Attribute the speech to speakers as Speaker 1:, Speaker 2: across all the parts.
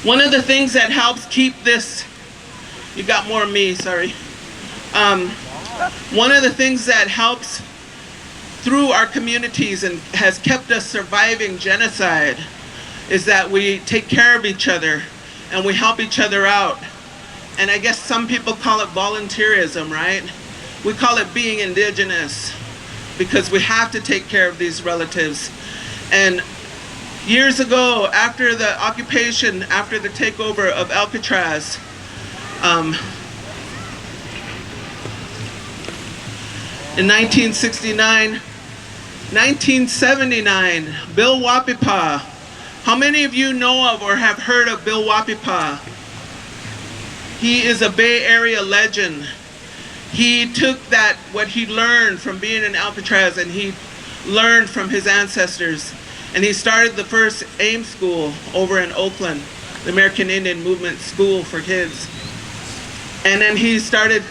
Speaker 1: One of the things that helps keep this, you got more of me, sorry. One of the things that helps through our communities and has kept us surviving genocide is that we take care of each other and we help each other out. And I guess some people call it volunteerism, right? We call it being indigenous because we have to take care of these relatives. And years ago, after the occupation, after the takeover of Alcatraz, in 1969, 1979, Bill Wapipa. How many of you know of or have heard of Bill Wapipa? He is a Bay Area legend. He took that, what he learned from being in Alcatraz, and he learned from his ancestors. And he started the first AIM school over in Oakland, the American Indian Movement School for Kids. And then he started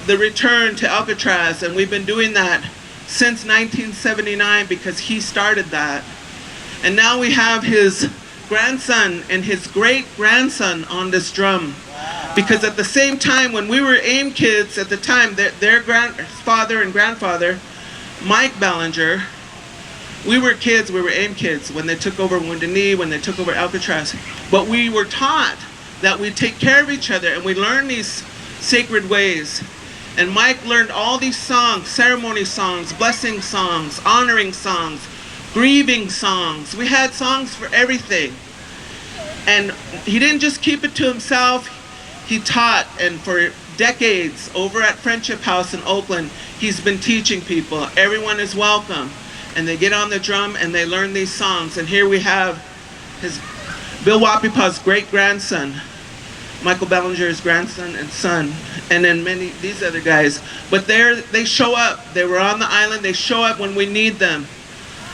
Speaker 1: the return to Alcatraz, and we've been doing that since 1979 because he started that. And now we have his grandson and his great-grandson on this drum. Because at the same time, when we were AIM kids, at the time, their grandfather and grandfather, Mike Ballinger, we were kids, we were AIM kids when they took over Wounded Knee, when they took over Alcatraz. But we were taught that we take care of each other and we learn these sacred ways. And Mike learned all these songs, ceremony songs, blessing songs, honoring songs, grieving songs. We had songs for everything. And he didn't just keep it to himself. He taught, and for decades over at Friendship House in Oakland, he's been teaching people. Everyone is welcome. And they get on the drum and they learn these songs. And here we have his Bill Wapipa's great-grandson, Michael Ballinger's grandson and son, and then these other guys. But they show up. They were on the island. They show up when we need them,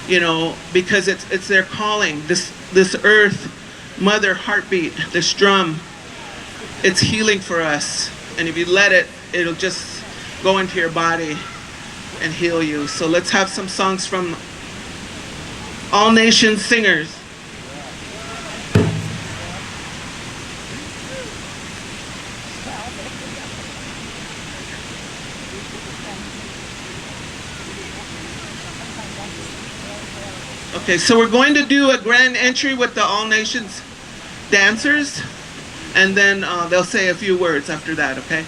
Speaker 1: you know, because it's their calling. This earth, mother heartbeat, this drum, it's healing for us. And if you let it, it'll just go into your body and heal you. So let's have some songs from All Nations Singers. Okay, so we're going to do a grand entry with the All Nations dancers, and then they'll say a few words after that, okay?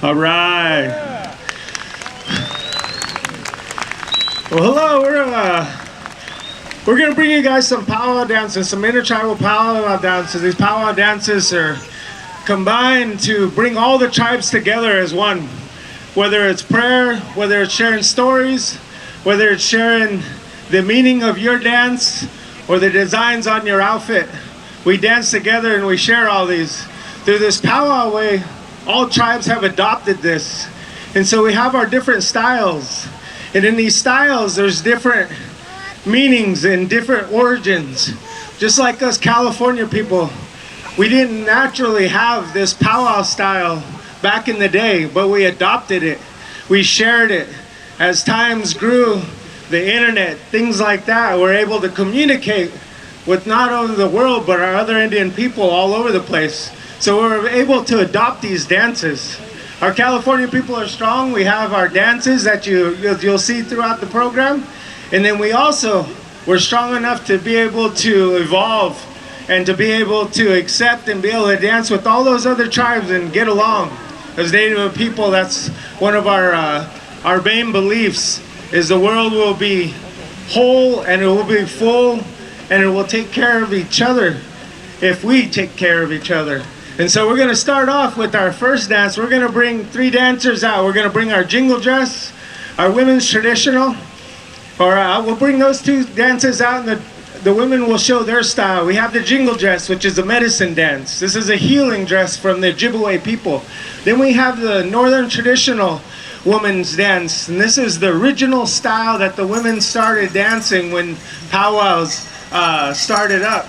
Speaker 2: All right. Well, hello. We're gonna bring you guys some powwow dances, some intertribal powwow dances. These powwow dances are combined to bring all the tribes together as one. Whether it's prayer, whether it's sharing stories, whether it's sharing the meaning of your dance or the designs on your outfit. We dance together and we share all these. Through this powwow way, all tribes have adopted this. And so we have our different styles. And in these styles, there's different meanings and different origins. Just like us California people, we didn't naturally have this powwow style back in the day, but we adopted it. We shared it. As times grew, the internet, things like that. We're able to communicate with not only the world, but our other Indian people all over the place. So we're able to adopt these dances. Our California people are strong. We have our dances that you'll see throughout the program. And then we're strong enough to be able to evolve and to be able to accept and be able to dance with all those other tribes and get along. As Native people, that's one of our main beliefs, is the world will be whole and it will be full and it will take care of each other if we take care of each other. And so we're going to start off with our first dance. We're going to bring 3 dancers out. We're going to bring our jingle dress, our women's traditional, we'll bring those 2 dances out, and the women will show their style. We have the jingle dress, which is a medicine dance. This is a healing dress from the Ojibwe people. Then we have the northern traditional women's dance, and this is the original style that the women started dancing when powwows started up.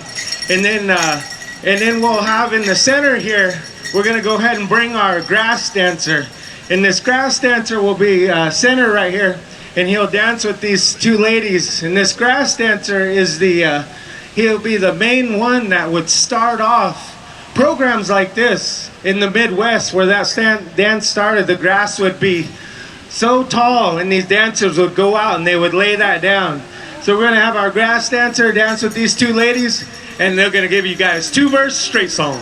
Speaker 2: And then we'll have in the center here, we're going to go ahead and bring our grass dancer. And this grass dancer will be center right here, and he'll dance with these 2 ladies. And this grass dancer is he'll be the main one that would start off programs like this in the Midwest, where that dance started. The grass would be so tall, and these dancers would go out and they would lay that down. So we're going to have our grass dancer dance with these 2 ladies, and they're going to give you guys 2-verse straight song.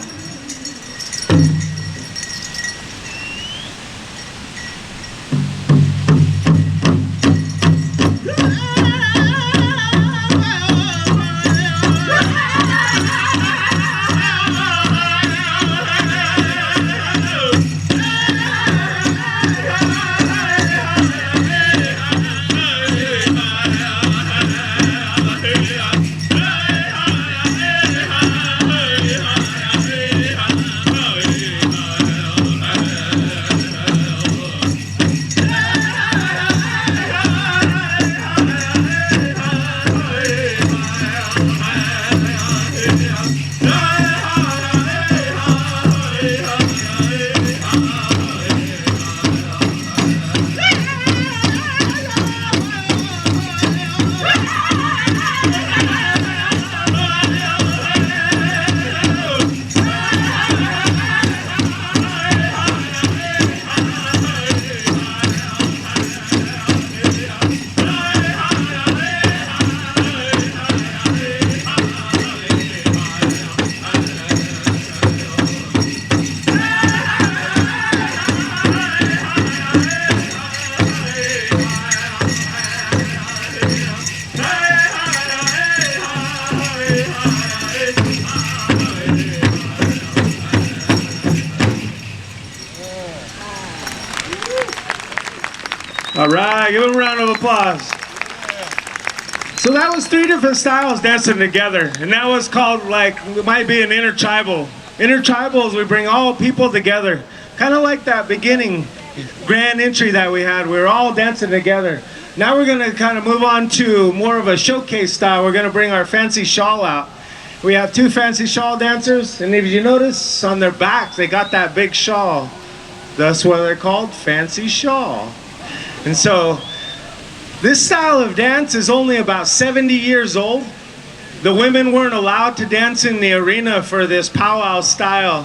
Speaker 2: All right, give them a round of applause. So that was 3 different styles dancing together, and that was called, like, it might be an intertribal. Intertribals, we bring all people together, kind of like that beginning grand entry that we had. We were all dancing together. Now we're going to kind of move on to more of a showcase style. We're going to bring our fancy shawl out. We have 2 fancy shawl dancers, and if you notice on their backs, they got that big shawl. That's why they're called fancy shawl. And so this style of dance is only about 70 years old. The women weren't allowed to dance in the arena for this powwow style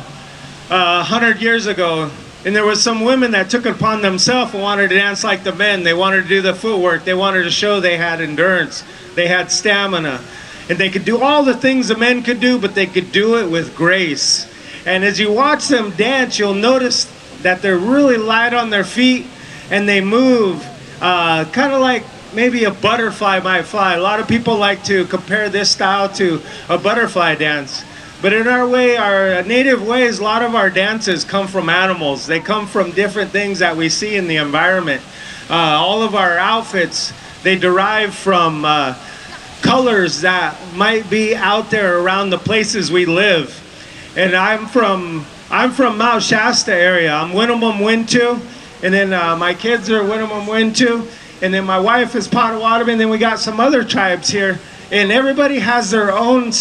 Speaker 2: 100 years ago. And there was some women that took it upon themselves and wanted to dance like the men. They wanted to do the footwork. They wanted to show they had endurance. They had stamina. And they could do all the things the men could do, but they could do it with grace. And as you watch them dance, you'll notice that they're really light on their feet, and they move kind of like maybe a butterfly might fly. A lot of people like to compare this style to a butterfly dance. But in our way, our native ways, a lot of our dances come from animals. They come from different things that we see in the environment. All of our outfits, they derive from colors that might be out there around the places we live. And I'm from Mount Shasta area. I'm Winnemem Wintu, and then my kids are Winnemem Wintu, and then my wife is Potawatomi, and then we got some other tribes here, and everybody has their own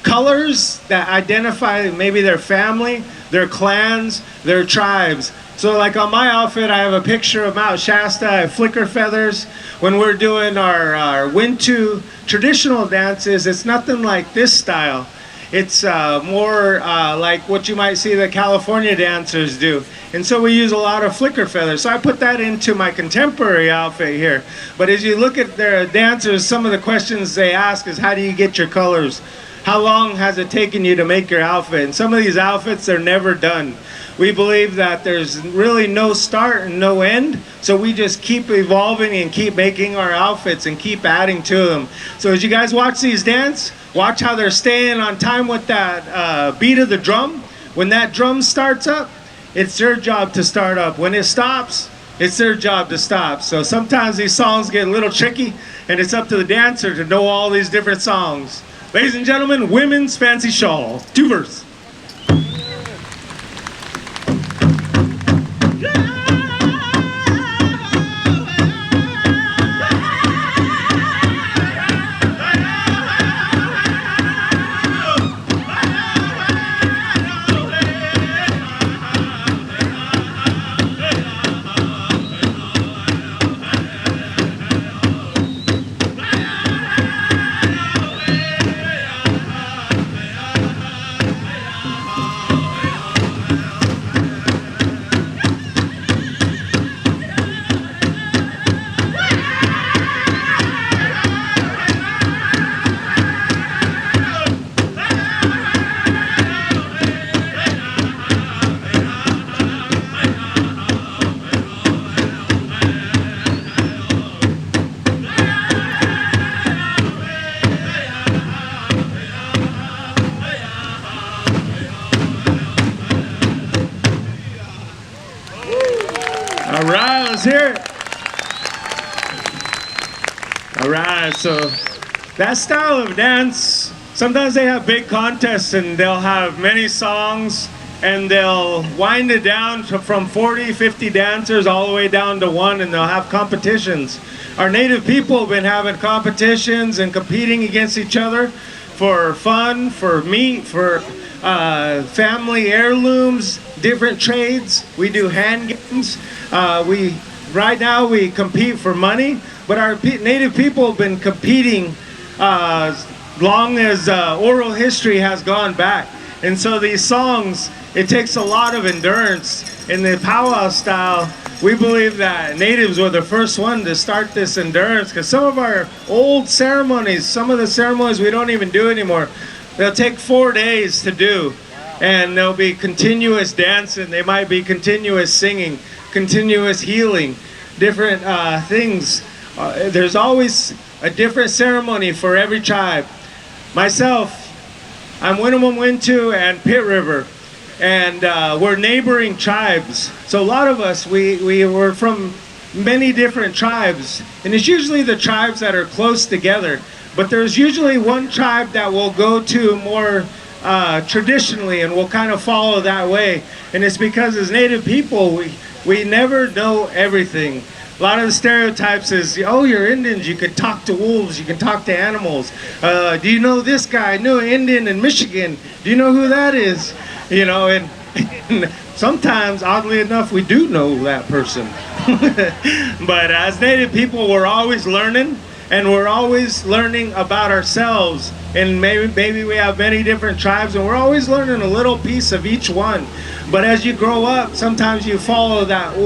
Speaker 2: colors that identify maybe their family, their clans, their tribes. So like on my outfit, I have a picture of Mount Shasta. I have flicker feathers. When we're doing our Wintu traditional dances, it's nothing like this style. It's more like what you might see the California dancers do. And so we use a lot of flicker feathers. So I put that into my contemporary outfit here. But as you look at their dancers, some of the questions they ask is, how do you get your colors? How long has it taken you to make your outfit? And some of these outfits, they're never done. We believe that there's really no start and no end, so we just keep evolving and keep making our outfits and keep adding to them. So as you guys watch these dance, watch how they're staying on time with that beat of the drum. When that drum starts up, it's their job to start up. When it stops, it's their job to stop. So sometimes these songs get a little tricky, and it's up to the dancer to know all these different songs. Ladies and gentlemen, Women's Fancy Shawl, 2 verse. All right, let's hear it. All right, so that style of dance, sometimes they have big contests and they'll have many songs and they'll wind it down from 40, 50 dancers all the way down to 1, and they'll have competitions. Our native people have been having competitions and competing against each other for fun, for meat, for family heirlooms, different trades. We do hand games. Right now we compete for money, but our native people have been competing as long as oral history has gone back. And so these songs, it takes a lot of endurance. In the powwow style, we believe that natives were the first one to start this endurance, because some of our old ceremonies, some of the ceremonies we don't even do anymore, they'll take 4 days to do. And there'll be continuous dancing, they might be continuous singing, continuous healing, different things. There's always a different ceremony for every tribe. Myself, I'm Wintu and Pit River, and we're neighboring tribes. So a lot of us, we were from many different tribes, and it's usually the tribes that are close together. But there's usually one tribe that will go to more traditionally, and we'll kind of follow that way. And it's because as native people, we never know everything. A lot of the stereotypes is, oh, you're Indians, you can talk to wolves, you can talk to animals. Do you know this guy? I knew an Indian in Michigan. Do you know who that is? You know, and sometimes, oddly enough, we do know that person. But as native people, we're always learning, and we're always learning about ourselves. And maybe we have many different tribes, and we're always learning a little piece of each one. But as you grow up, sometimes you follow that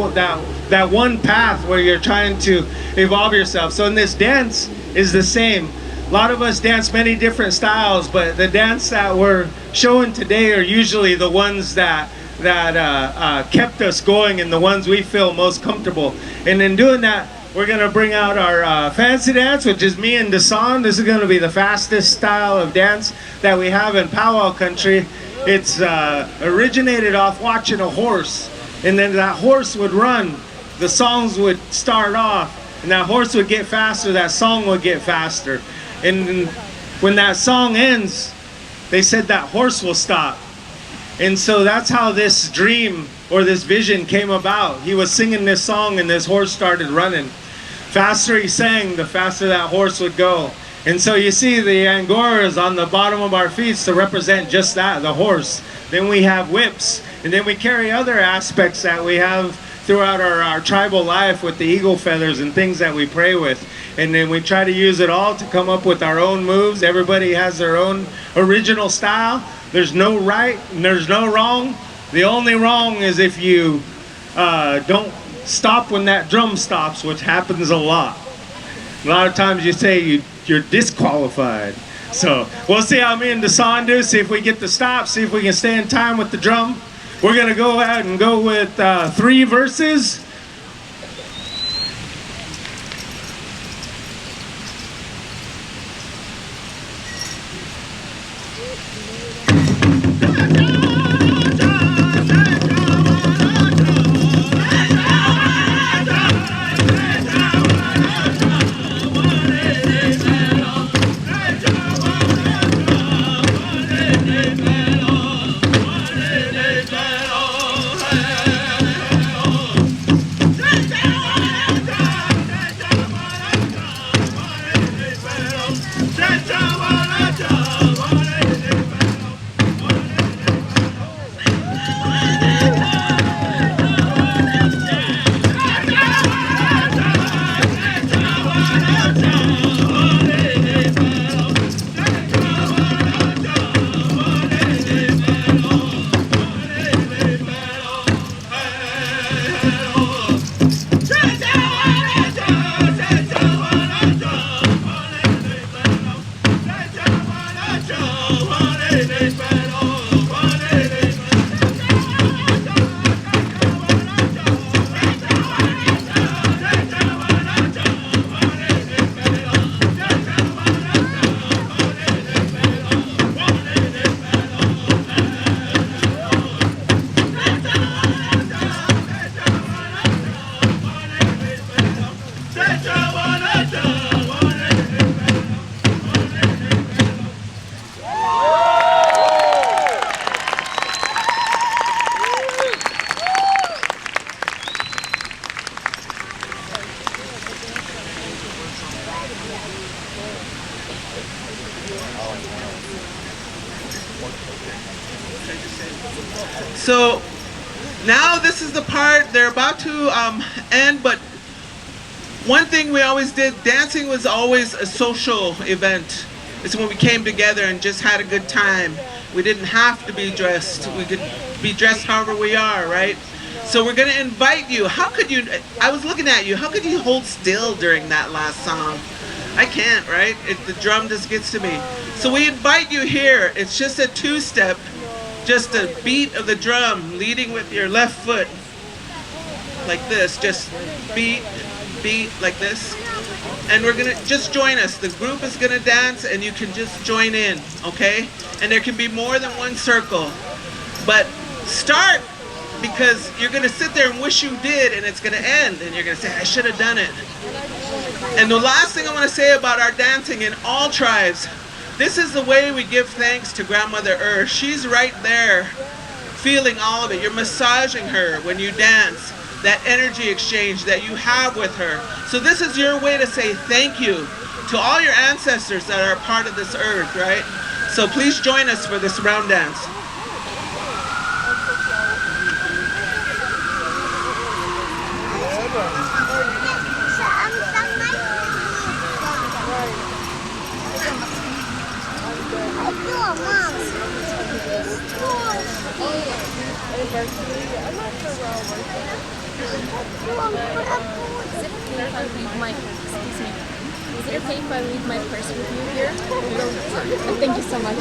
Speaker 2: one path where you're trying to evolve yourself. So in this dance is the same. A lot of us dance many different styles, but the dance that we're showing today are usually the ones that kept us going and the ones we feel most comfortable. And in doing that, we're going to bring out our fancy dance, which is me and Dasan. This is going to be the fastest style of dance that we have in powwow country. It's originated off watching a horse, and then that horse would run. The songs would start off, and that horse would get faster, that song would get faster. And when that song ends, they said that horse will stop. And so that's how this dream or this vision came about. He was singing this song and this horse started running. Faster he sang, the faster that horse would go. And so you see the angoras on the bottom of our feet to represent just that, the horse. Then we have whips, And then we carry other aspects that we have throughout our tribal life with the eagle feathers and things that we pray with. And then we try to use it all to come up with our own moves. Everybody has their own original style. There's no right and there's no wrong. The only wrong is if you don't stop when that drum stops, which happens a lot. A lot of times you say you're disqualified. So we'll see how me and Dasan do, see if we get the stop, see if we can stay in time with the drum. We're going to go ahead and go with 3 verses.
Speaker 1: So now this is the part they're about to end, but one thing we always did, dancing was always a social event. It's when we came together and just had a good time. We didn't have to be dressed. We could be dressed however we are, right? So we're gonna invite you. How could you, I was looking at you, how could you hold still during that last song? I can't, right? The drum just gets to me. So we invite you here. It's just a 2-step, just a beat of the drum, leading with your left foot, like this, just beat, beat, like this. And we're gonna, just join us. The group is gonna dance and you can just join in, okay? And there can be more than one circle. But start, because you're gonna sit there and wish you did, and it's gonna end, and you're gonna say, I should have done it. And the last thing I wanna say about our dancing in all tribes, this is the way we give thanks to Grandmother Earth. She's right there, feeling all of it. You're massaging her when you dance, that energy exchange that you have with her. So this is your way to say thank you to all your ancestors that are a part of this earth, right? So please join us for this round dance.
Speaker 3: Is it okay if I leave my purse with you here? Thank you so much.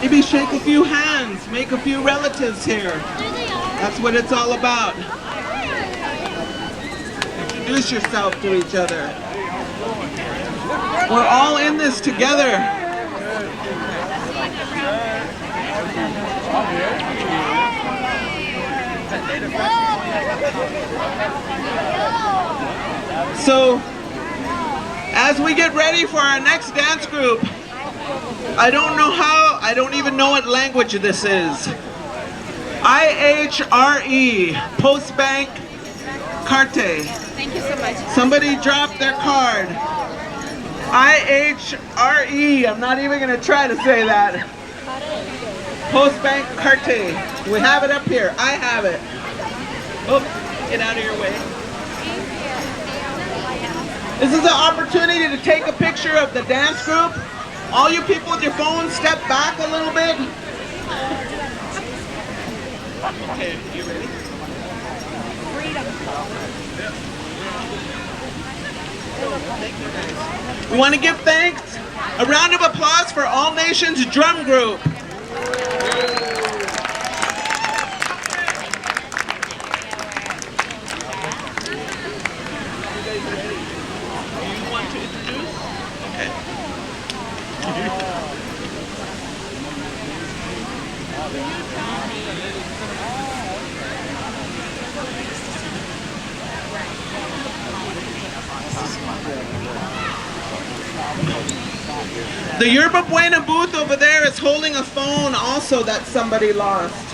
Speaker 1: Maybe shake a few hands, make a few relatives here. That's what it's all about. Introduce yourself to each other. We're all in this together. So, as we get ready for our next dance group, I don't even know what language this is. IHRE, Post Bank Carte.
Speaker 3: Thank you so much.
Speaker 1: Somebody dropped their card. IHRE, I'm not even gonna try to say that. Post Bank Carte. We have it up here. I have it. Oh, get out of your way. This is an opportunity to take a picture of the dance group. All you people with your phones, step back a little bit. Okay, you ready? We want to give thanks. A round of applause for All Nations Drum Group. The Yerba Buena booth over there is holding a phone also that somebody lost.